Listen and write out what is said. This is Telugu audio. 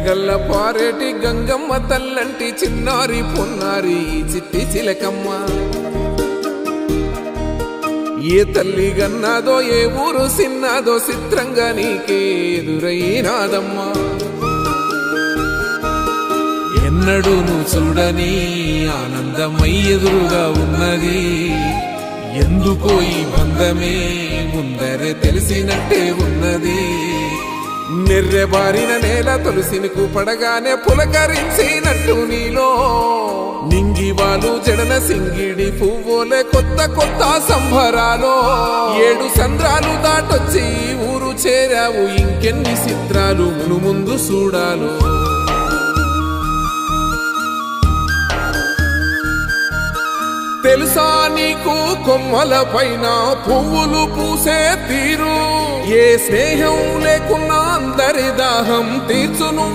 గల్ల పారేటి గంగమ్మ తల్లంటి చిన్నారి పొన్నారి చిట్టి చిలకమ్మ ఏ తల్లి గన్నాదో ఏ ఊరు సిన్నాదో చిత్రంగా నీకే ఎదురైనాదమ్మా ఎన్నడూ నువ్వు చూడని ఆనందమై ఎదురుగా ఉన్నది ఎందుకో ఈ బంధమే ముందరే తెలిసినట్టే ఉన్నది నిర్రెబారిన నేల తులసినికు పడగానే పులకరించినట్టు నీలో నింగివాలు జడన సింగిడి పువ్వులే కొత్త కొత్త సంభరాలో 7 సంద్రాలు దాటొచ్చి ఊరు చేరావు ఇంకెన్ని చిత్రాలు ముందు చూడాలో తెలుసా నీకు కొమ్మల పైన పువ్వులు పూసే తీరు ఏ స్నేహం లేకున్నా అందరి దాహం తీర్చును